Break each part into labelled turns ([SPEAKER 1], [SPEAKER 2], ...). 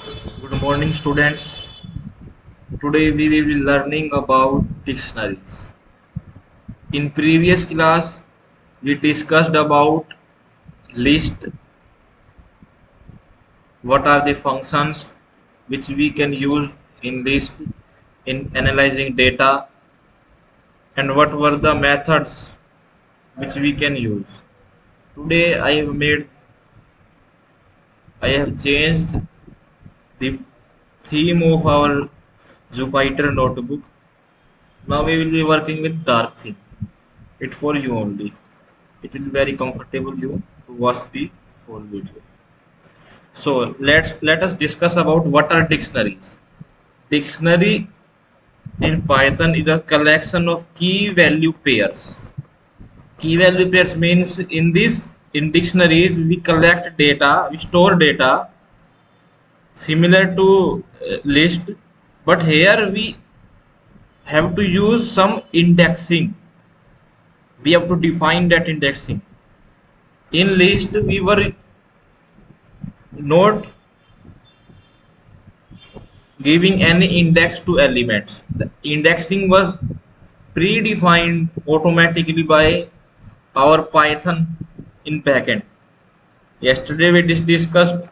[SPEAKER 1] Good morning, students. Today we will be learning about dictionaries. In previous class, we discussed about list, what are the functions which we can use in list in analyzing data, and what were the methods which we can use. Today I have changed the theme of our Jupyter notebook. Now we will be working with dark theme. It for you only. It will be very comfortable you to watch the whole video. So let us discuss about what are dictionaries. Dictionary in Python is a collection of key value pairs. Key value pairs means in dictionaries we collect data, we store data similar to list, but here we have to use some indexing. We have to define that indexing. In list we were not giving any index to elements. The indexing was predefined automatically by our Python in backend. Yesterday we discussed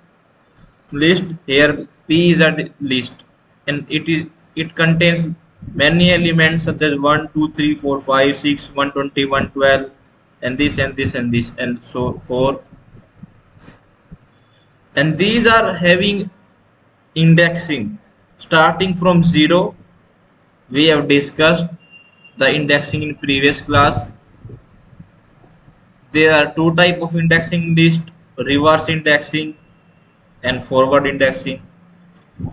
[SPEAKER 1] list. Here P is a list, and it contains many elements such as 1, 2, 3, 4, 5, 6, 120, 112, and this and this and this and so forth. And these are having indexing starting from 0. We have discussed the indexing in previous class. There are two type of indexing list: reverse indexing and forward indexing.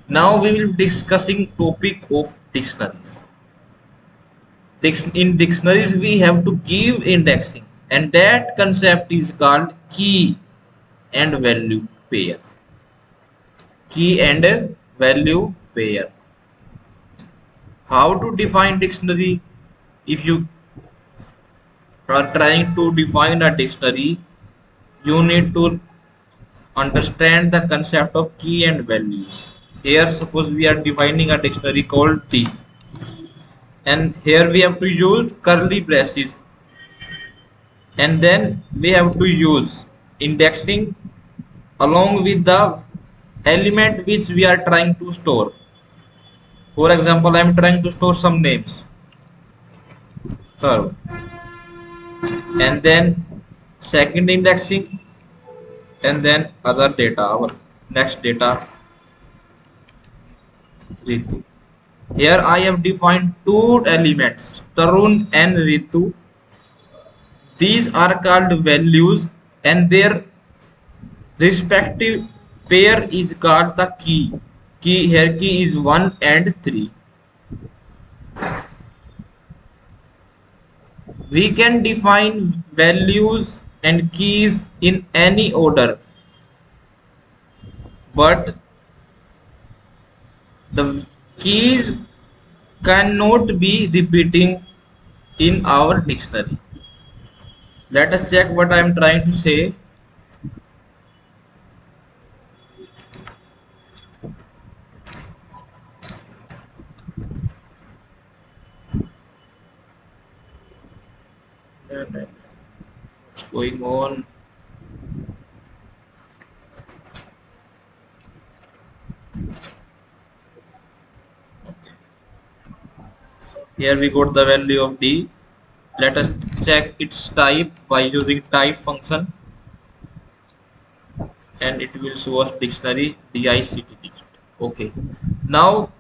[SPEAKER 1] Now we will be discussing topic of dictionaries. In dictionaries we have to give indexing, and that concept is called key and value pair. Key and value pair. How to define dictionary? If you are trying to define a dictionary, you need to understand the concept of key and values. Here suppose we are defining a dictionary called T, and here we have to use curly braces, and then we have to use indexing along with the element which we are trying to store. For example, I am trying to store some names, third, and then second indexing, and then other data, our next data, Ritu. Here I have defined two elements, Tarun and Ritu. These are called values, and their respective pair is called the key. Key is 1 and 3. We can define values and keys in any order, but the keys cannot be repeating in our dictionary. Let us check what I am trying to say. What's going on? Here we got the value of D. Let us check its type by using type function, and it will show us dictionary dict. Okay, now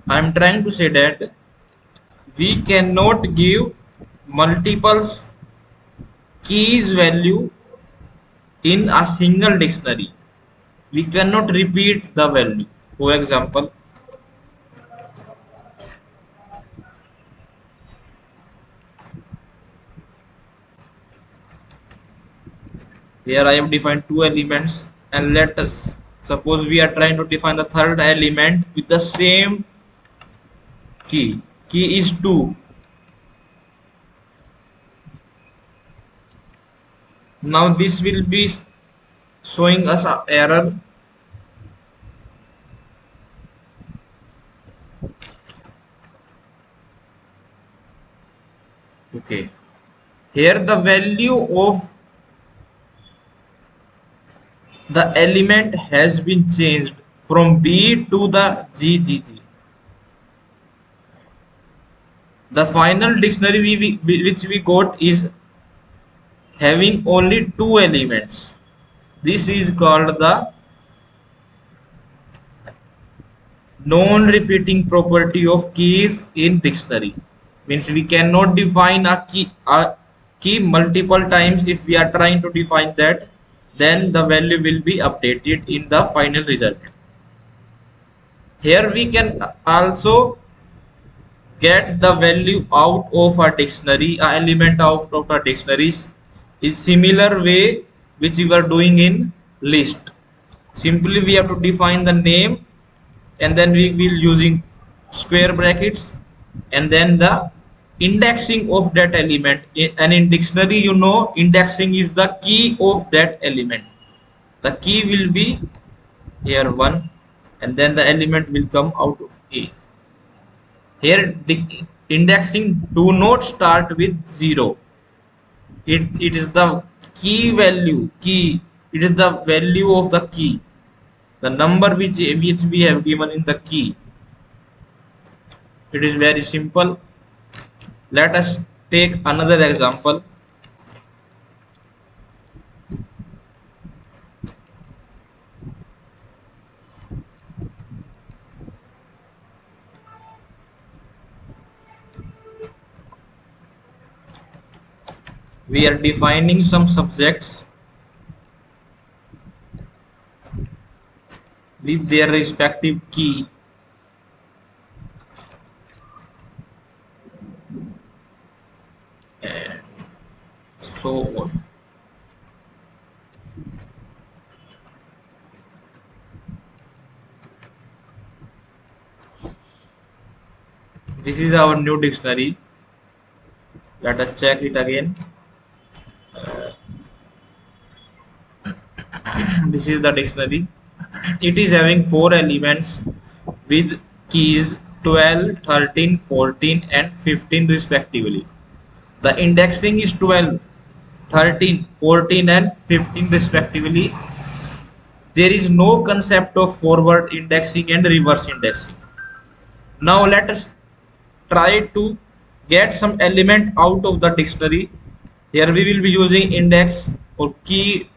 [SPEAKER 1] I am trying to say that we cannot give multiples keys value in a single dictionary. We cannot repeat the value. For example, here I have defined two elements, and let us suppose we are trying to define the third element with the same key. Key is 2. Now this will be showing us an error. Okay. Here the value of the element has been changed from B to the GGG. The final dictionary which we got is having only two elements. This is called the non-repeating property of keys in dictionary. Means we cannot define a key multiple times. If we are trying to define that, then the value will be updated in the final result. Here we can also get the value out of a dictionary, a element out of a dictionaries is similar way which we were doing in list. Simply we have to define the name, and then we will using square brackets, and then the indexing of that element. And in dictionary, you know, indexing is the key of that element. The key will be here 1, and then the element will come out of A. Here the indexing do not start with 0. It is the key. It is the value of the key, the number which we have given in the key. It is very simple. Let us take another example. We are defining some subjects with their respective key. And so on. This is our new dictionary. Let us check it again. This is the dictionary. It is having 4 elements with keys 12, 13, 14 and 15 respectively. The indexing is 12, 13, 14 and 15 respectively. There is no concept of forward indexing and reverse indexing. Now let us try to get some element out of the dictionary. Here we will be using index or key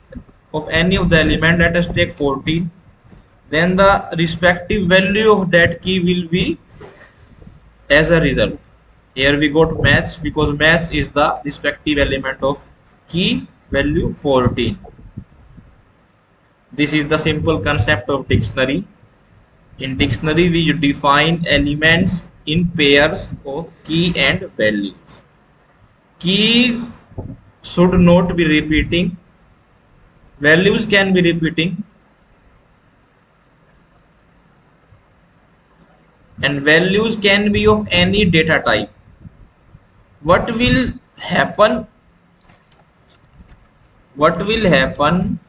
[SPEAKER 1] of any of the element. Let us take 14. Then the respective value of that key will be as a result. Here we got match because match is the respective element of key value 14. This is the simple concept of dictionary. In dictionary, we define elements in pairs of key and values. Keys should not be repeating. Values can be repeating. And values can be of any data type. What will happen? What will happen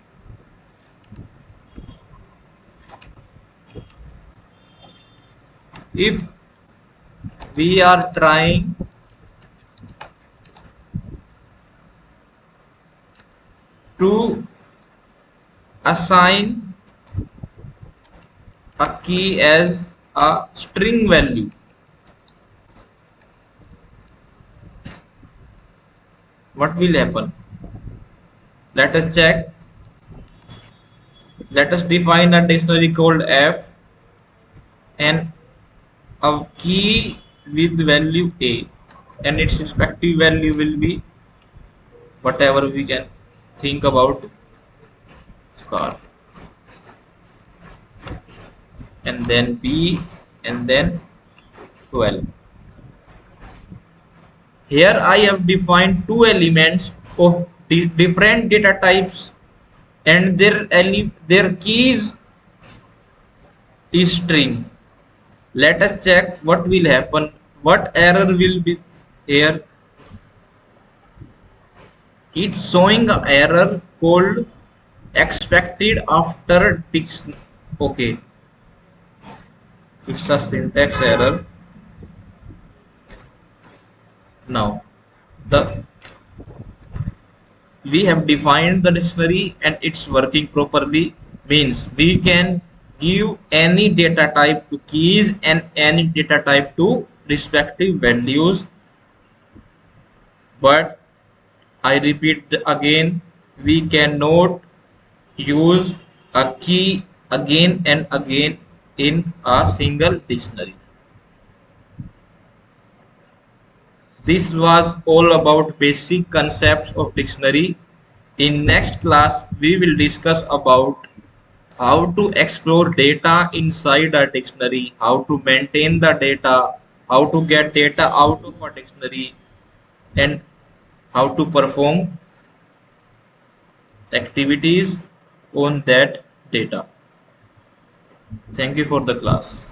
[SPEAKER 1] if we are trying to assign a key as a string value? What will happen? Let us check. Let us define a dictionary called F and a key with value A, and its respective value will be whatever we can think about car, and then B, and then 12. Here I have defined two elements of different data types, and their keys is string. Let us check what will happen. What error will be here? It's showing an error called expected after dictionary. Okay, it's a syntax error. Now The we have defined the dictionary and it's working properly means we can give any data type to keys and any data type to respective values, but I repeat again, we cannot use a key again and again in a single dictionary. This was all about basic concepts of dictionary. In next class, we will discuss about how to explore data inside a dictionary, how to maintain the data, how to get data out of a dictionary, and how to perform activities on that data. Thank you for the class.